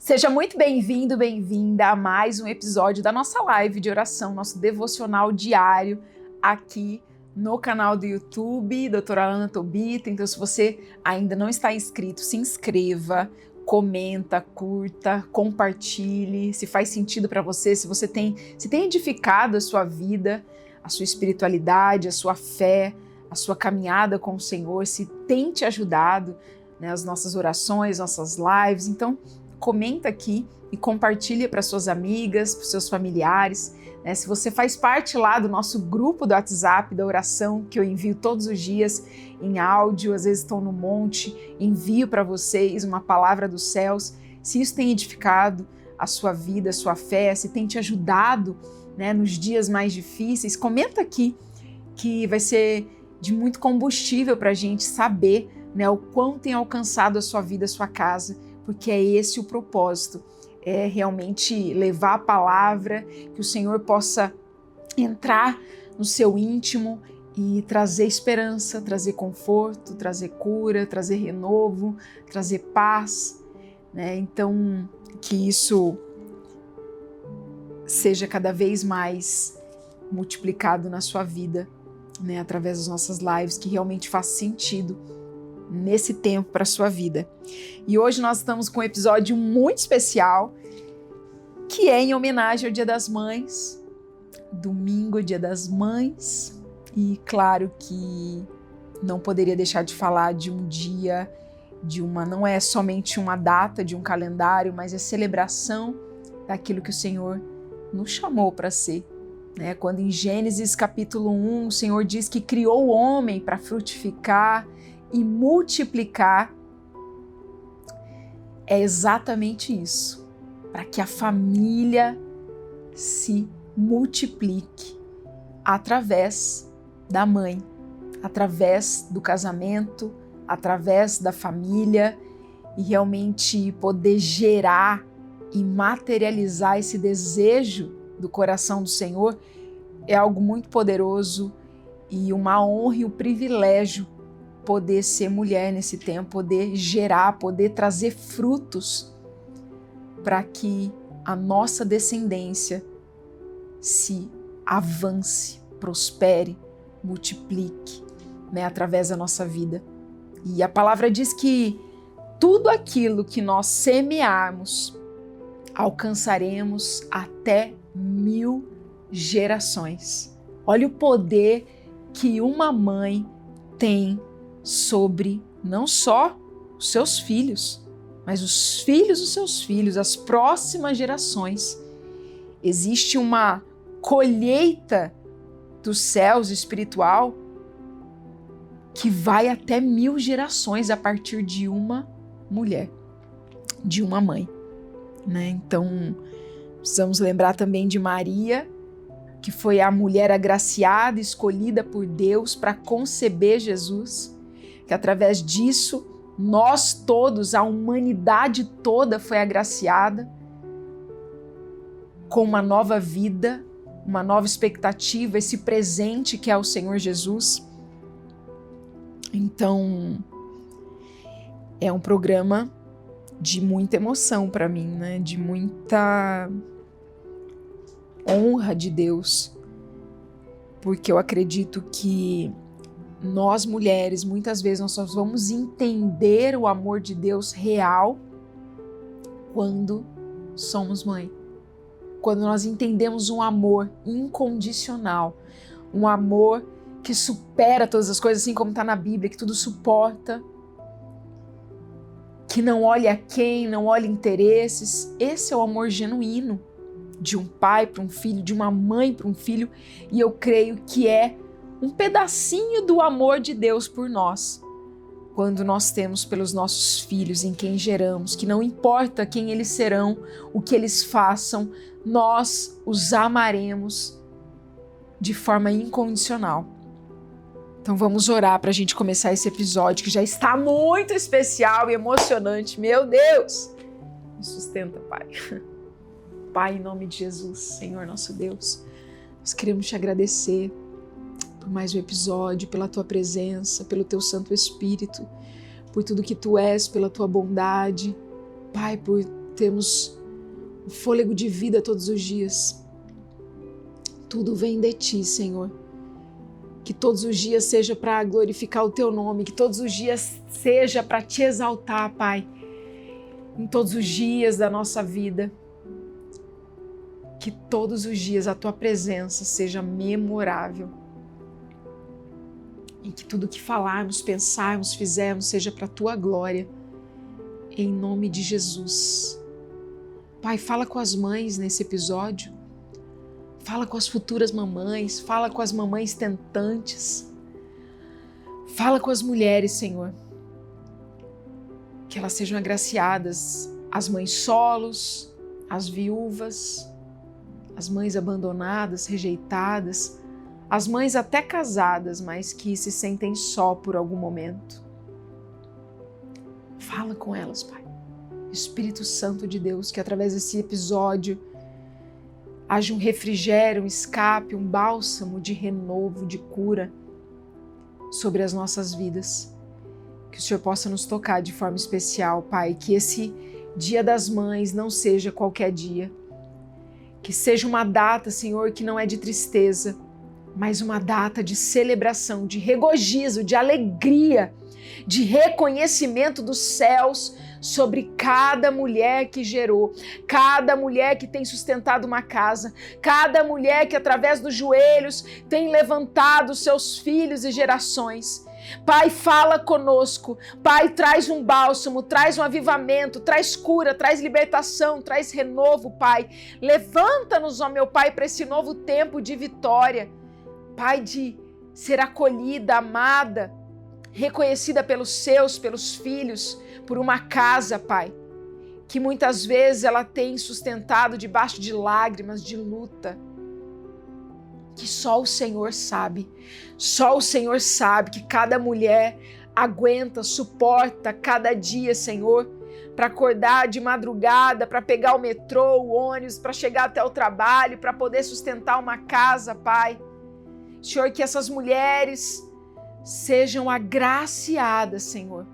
Seja muito bem-vindo, bem-vinda a mais um episódio da nossa live de oração, nosso devocional diário aqui no canal do YouTube, Doutora Ana Tobita. Então, se você ainda não está inscrito, se inscreva, comenta, curta, compartilhe, se faz sentido para você, se tem edificado a sua vida, a sua espiritualidade, a sua fé, a sua caminhada com o Senhor, se tem te ajudado, né, as nossas orações, nossas lives. Então, comenta aqui e compartilha para suas amigas, para seus familiares, né? Se você faz parte lá do nosso grupo do WhatsApp da oração, que eu envio todos os dias em áudio, às vezes estou no monte, envio para vocês uma palavra dos céus. Se isso tem edificado a sua vida, a sua fé, se tem te ajudado, né, nos dias mais difíceis, comenta aqui, que vai ser de muito combustível para a gente saber, né, o quão tem alcançado a sua vida, a sua casa, porque é esse o propósito, é realmente levar a palavra, que o Senhor possa entrar no seu íntimo e trazer esperança, trazer conforto, trazer cura, trazer renovo, trazer paz, né? Então, que isso seja cada vez mais multiplicado na sua vida, né? Através das nossas lives, que realmente faz sentido nesse tempo para a sua vida. E hoje nós estamos com um episódio muito especial, que é em homenagem ao Dia das Mães, domingo, Dia das Mães, e claro que não poderia deixar de falar de um dia, não é somente uma data de um calendário, mas é celebração daquilo que o Senhor nos chamou para ser, né? Quando em Gênesis capítulo 1, o Senhor diz que criou o homem para frutificar e multiplicar, é exatamente isso, para que a família se multiplique através da mãe, através do casamento, através da família, e realmente poder gerar e materializar esse desejo do coração do Senhor é algo muito poderoso e uma honra e um privilégio poder ser mulher nesse tempo, poder gerar, poder trazer frutos para que a nossa descendência se avance, prospere, multiplique, né, através da nossa vida. E a palavra diz que tudo aquilo que nós semearmos, alcançaremos até 1000 gerações. Olha o poder que uma mãe tem sobre não só os seus filhos, mas os filhos dos seus filhos, as próximas gerações. Existe uma colheita dos céus espiritual que vai até 1000 gerações a partir de uma mulher, de uma mãe, né? Então, precisamos lembrar também de Maria, que foi a mulher agraciada, escolhida por Deus para conceber Jesus, que através disso nós todos, a humanidade toda foi agraciada com uma nova vida, uma nova expectativa, esse presente que é o Senhor Jesus. Então, é um programa de muita emoção para mim, né? De muita honra de Deus, porque eu acredito que nós mulheres, muitas vezes nós só vamos entender o amor de Deus real quando somos mãe. Quando nós entendemos um amor incondicional, um amor que supera todas as coisas, assim como está na Bíblia, que tudo suporta, que não olha a quem, não olha interesses. Esse é o amor genuíno de um pai para um filho, de uma mãe para um filho, e eu creio que é um pedacinho do amor de Deus por nós, quando nós temos pelos nossos filhos, em quem geramos, que não importa quem eles serão, o que eles façam, nós os amaremos de forma incondicional. Então vamos orar para a gente começar esse episódio, que já está muito especial e emocionante. Meu Deus! Me sustenta, Pai. Pai, em nome de Jesus, Senhor nosso Deus, nós queremos te agradecer por mais um episódio, pela tua presença, pelo teu Santo Espírito, por tudo que tu és, pela tua bondade, Pai, por temos o fôlego de vida todos os dias. Tudo vem de Ti, Senhor. Que todos os dias seja para glorificar o Teu nome, que todos os dias seja para Te exaltar, Pai, em todos os dias da nossa vida. Que todos os dias a Tua presença seja memorável. E que tudo que falarmos, pensarmos, fizermos seja para a Tua glória. Em nome de Jesus. Pai, fala com as mães nesse episódio. Fala com as futuras mamães. Fala com as mamães tentantes. Fala com as mulheres, Senhor. Que elas sejam agraciadas. As mães solos, as viúvas, as mães abandonadas, rejeitadas, as mães até casadas, mas que se sentem só por algum momento. Fala com elas, Pai. Espírito Santo de Deus, que através desse episódio haja um refrigério, um escape, um bálsamo de renovo, de cura sobre as nossas vidas. Que o Senhor possa nos tocar de forma especial, Pai. Que esse Dia das Mães não seja qualquer dia. Que seja uma data, Senhor, que não é de tristeza, mas uma data de celebração, de regozijo, de alegria, de reconhecimento dos céus sobre cada mulher que gerou, cada mulher que tem sustentado uma casa, cada mulher que através dos joelhos tem levantado seus filhos e gerações. Pai, fala conosco. Pai, traz um bálsamo, traz um avivamento, traz cura, traz libertação, traz renovo, Pai. Levanta-nos, ó meu Pai, para esse novo tempo de vitória. Pai, de ser acolhida, amada, reconhecida pelos seus, pelos filhos, por uma casa, Pai, que muitas vezes ela tem sustentado debaixo de lágrimas, de luta. Que só o Senhor sabe que cada mulher aguenta, suporta cada dia, Senhor, para acordar de madrugada, para pegar o metrô, o ônibus, para chegar até o trabalho, para poder sustentar uma casa, Pai. Senhor, que essas mulheres sejam agraciadas, Senhor,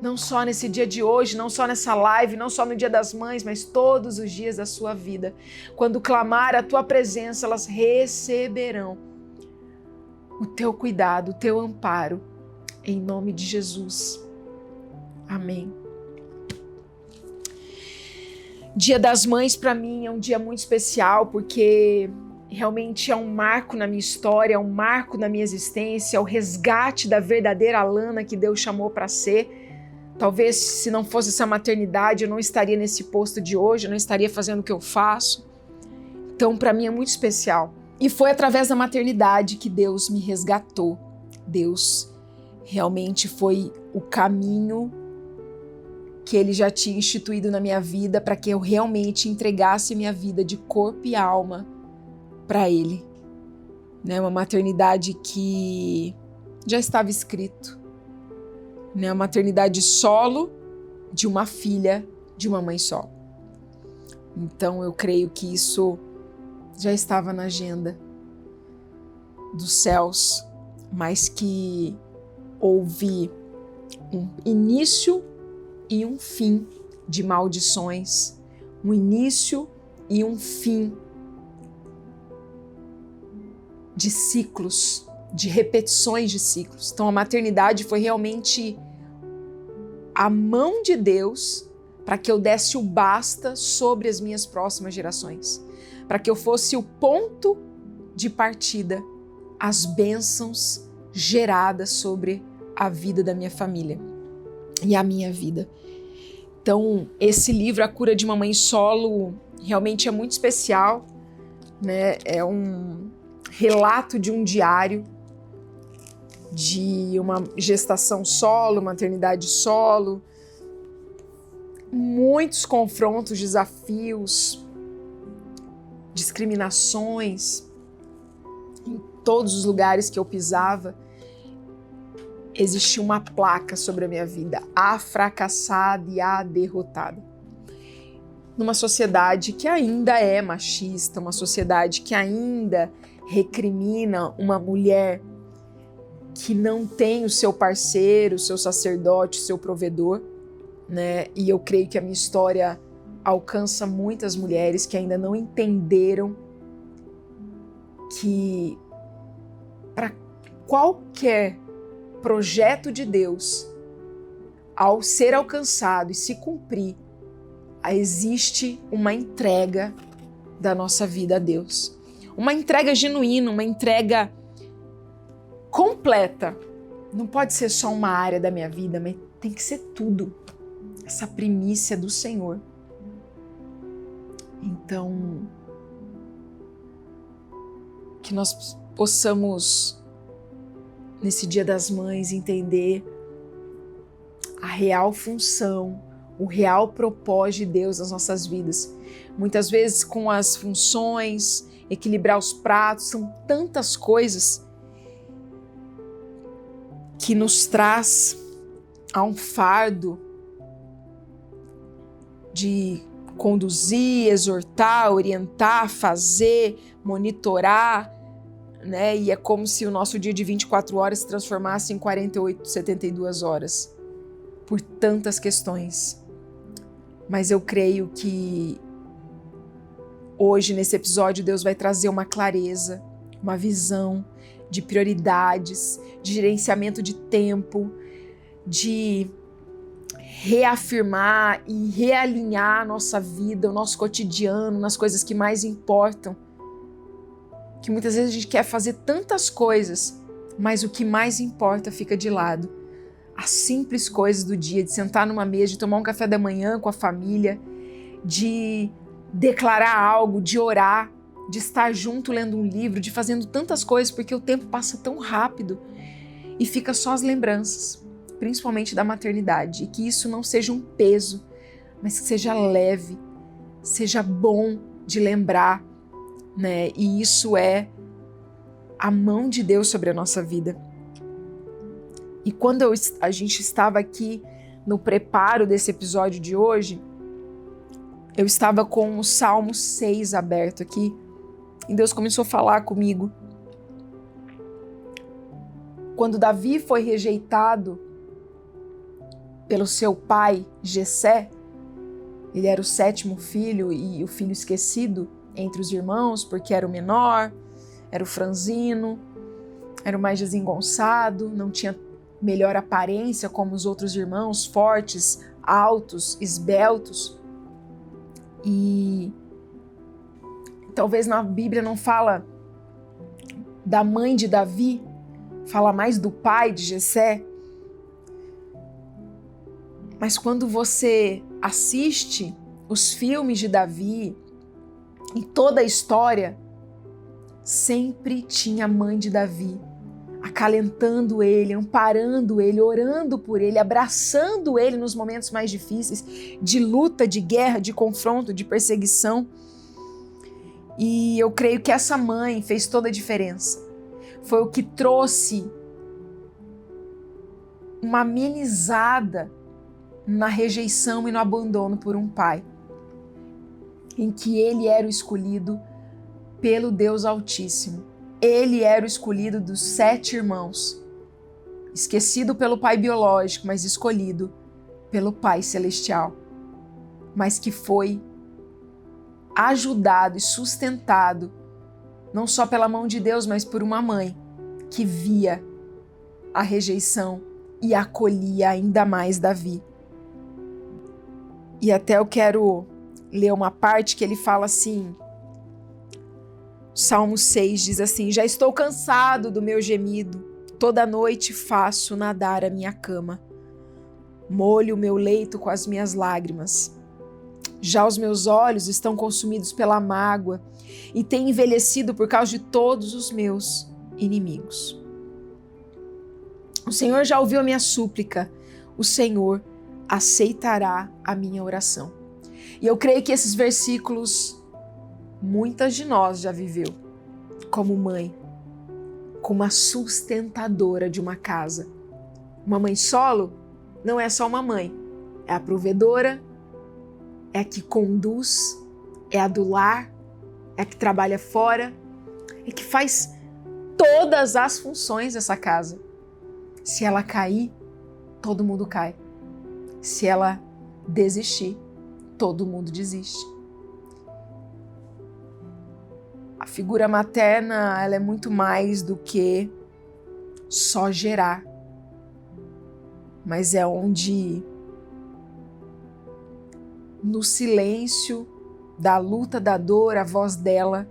não só nesse dia de hoje, não só nessa live, não só no Dia das Mães, mas todos os dias da sua vida. Quando clamar a Tua presença, elas receberão o Teu cuidado, o Teu amparo, em nome de Jesus. Amém. Dia das Mães para mim é um dia muito especial, porque realmente é um marco na minha história, é um marco na minha existência, é o resgate da verdadeira Alana que Deus chamou para ser. Talvez se não fosse essa maternidade, eu não estaria nesse posto de hoje, eu não estaria fazendo o que eu faço. Então, para mim é muito especial. E foi através da maternidade que Deus me resgatou. Deus realmente foi o caminho que Ele já tinha instituído na minha vida para que eu realmente entregasse minha vida de corpo e alma para Ele. Né? Uma maternidade que já estava escrito. Né? A maternidade solo de uma filha de uma mãe só. Então eu creio que isso já estava na agenda dos céus, mas que houve um início e um fim de maldições, um início e um fim de ciclos, de repetições de ciclos. Então a maternidade foi realmente a mão de Deus para que eu desse o basta sobre as minhas próximas gerações, para que eu fosse o ponto de partida, as bênçãos geradas sobre a vida da minha família e a minha vida. Então esse livro, A Cura de uma Mãe Solo, realmente é muito especial, né? É um relato de um diário de uma gestação solo, maternidade solo, muitos confrontos, desafios, discriminações em todos os lugares que eu pisava. Existia uma placa sobre a minha vida: a fracassada e a derrotada. Numa sociedade que ainda é machista, uma sociedade que ainda recrimina uma mulher que não tem o seu parceiro, o seu sacerdote, o seu provedor, né? E eu creio que a minha história alcança muitas mulheres que ainda não entenderam que para qualquer projeto de Deus, ao ser alcançado e se cumprir, existe uma entrega da nossa vida a Deus. Uma entrega genuína, uma entrega completa. Não pode ser só uma área da minha vida, mas tem que ser tudo. Essa primícia do Senhor. Então, que nós possamos, nesse Dia das Mães, entender a real função, o real propósito de Deus nas nossas vidas. Muitas vezes com as funções, equilibrar os pratos, são tantas coisas que nos traz a um fardo de conduzir, exortar, orientar, fazer, monitorar, né? E é como se o nosso dia de 24 horas se transformasse em 48, 72 horas, por tantas questões. Mas eu creio que hoje, nesse episódio, Deus vai trazer uma clareza, uma visão de prioridades, de gerenciamento de tempo, de reafirmar e realinhar a nossa vida, o nosso cotidiano, nas coisas que mais importam. Que muitas vezes a gente quer fazer tantas coisas, mas o que mais importa fica de lado. As simples coisas do dia, de sentar numa mesa, de tomar um café da manhã com a família, de declarar algo, de orar, de estar junto lendo um livro, de fazendo tantas coisas, porque o tempo passa tão rápido e fica só as lembranças, principalmente da maternidade, e que isso não seja um peso, mas que seja leve, seja bom de lembrar, né? E isso é a mão de Deus sobre a nossa vida. E quando a gente estava aqui no preparo desse episódio de hoje, eu estava com o Salmo 6 aberto aqui, e Deus começou a falar comigo. Quando Davi foi rejeitado pelo seu pai Jessé, ele era o 7º filho e o filho esquecido entre os irmãos, porque era o menor, era o franzino, era o mais desengonçado, não tinha melhor aparência como os outros irmãos, fortes, altos, esbeltos. E talvez na Bíblia não fala da mãe de Davi, fala mais do pai de Jessé. Mas quando você assiste os filmes de Davi, em toda a história, sempre tinha a mãe de Davi, acalentando ele, amparando ele, orando por ele, abraçando ele nos momentos mais difíceis, de luta, de guerra, de confronto, de perseguição. E eu creio que essa mãe fez toda a diferença. Foi o que trouxe uma amenizada na rejeição e no abandono por um pai, em que ele era o escolhido pelo Deus Altíssimo. Ele era o escolhido dos 7 irmãos, esquecido pelo pai biológico, mas escolhido pelo Pai Celestial, mas que foi ajudado e sustentado não só pela mão de Deus, mas por uma mãe que via a rejeição e acolhia ainda mais Davi. E até eu quero ler uma parte que ele fala assim, Salmo 6 diz assim: já estou cansado do meu gemido, toda noite faço nadar a minha cama, molho o meu leito com as minhas lágrimas. Já os meus olhos estão consumidos pela mágoa e têm envelhecido por causa de todos os meus inimigos. O Senhor já ouviu a minha súplica, o Senhor aceitará a minha oração. E eu creio que esses versículos, muitas de nós já viveu como mãe, como uma sustentadora de uma casa. Uma mãe solo não é só uma mãe, é a provedora, é a que conduz, é a do lar, é a que trabalha fora, é que faz todas as funções dessa casa. Se ela cair, todo mundo cai. Se ela desistir, todo mundo desiste. A figura materna, ela é muito mais do que só gerar, mas é onde, no silêncio da luta, da dor, a voz dela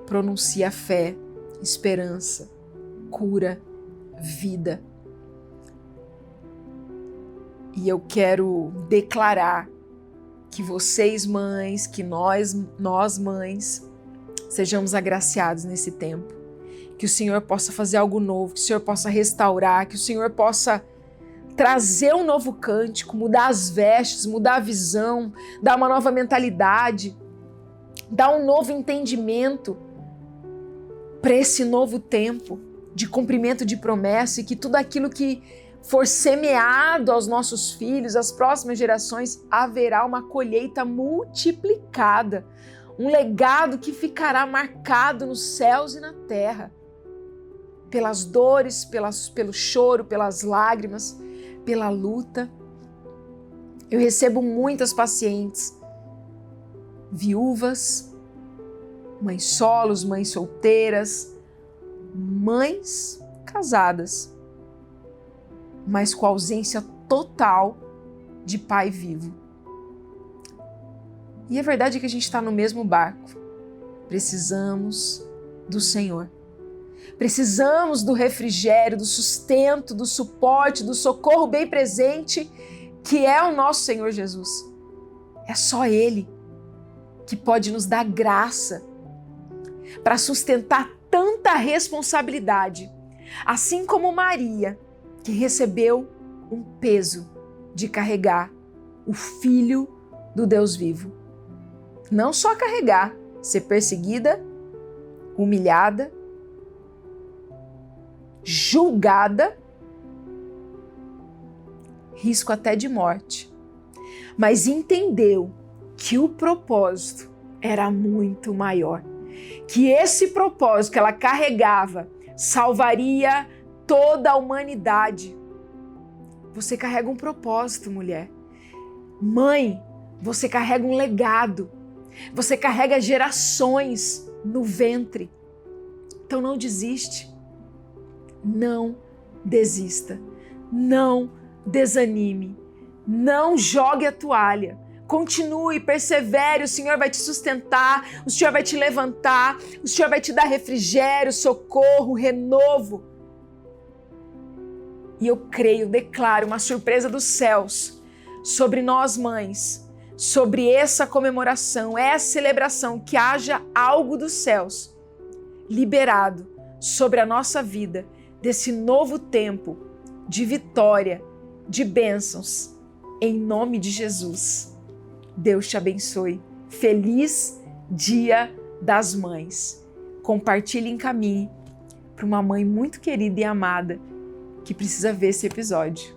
pronuncia fé, esperança, cura, vida. E eu quero declarar que vocês mães, que nós mães, sejamos agraciados nesse tempo. Que o Senhor possa fazer algo novo, que o Senhor possa restaurar, que o Senhor possa trazer um novo cântico, mudar as vestes, mudar a visão, dar uma nova mentalidade, dar um novo entendimento para esse novo tempo de cumprimento de promessa, e que tudo aquilo que for semeado aos nossos filhos, às próximas gerações, haverá uma colheita multiplicada, um legado que ficará marcado nos céus e na terra, pelas dores, pelo choro, pelas lágrimas, pela luta. Eu recebo muitas pacientes, viúvas, mães solos, mães solteiras, mães casadas, mas com ausência total de pai vivo. E a verdade é que a gente está no mesmo barco. Precisamos do Senhor. Precisamos do refrigério, do sustento, do suporte, do socorro bem presente, que é o nosso Senhor Jesus. É só Ele que pode nos dar graça para sustentar tanta responsabilidade, assim como Maria, que recebeu um peso de carregar o Filho do Deus vivo. Não só carregar, ser perseguida, humilhada, julgada, risco até de morte, mas entendeu que o propósito era muito maior, que esse propósito que ela carregava salvaria toda a humanidade. Você carrega um propósito, mulher. Mãe, você carrega um legado. Você carrega gerações no ventre. Então não desiste. Não desista. Não desanime. Não jogue a toalha. Continue, persevere, o Senhor vai te sustentar, o Senhor vai te levantar, o Senhor vai te dar refrigério, socorro, renovo. E eu creio, declaro uma surpresa dos céus sobre nós mães, sobre essa comemoração, essa celebração, que haja algo dos céus liberado sobre a nossa vida, desse novo tempo de vitória, de bênçãos, em nome de Jesus. Deus te abençoe. Feliz Dia das Mães. Compartilhe e encaminhe para uma mãe muito querida e amada que precisa ver esse episódio.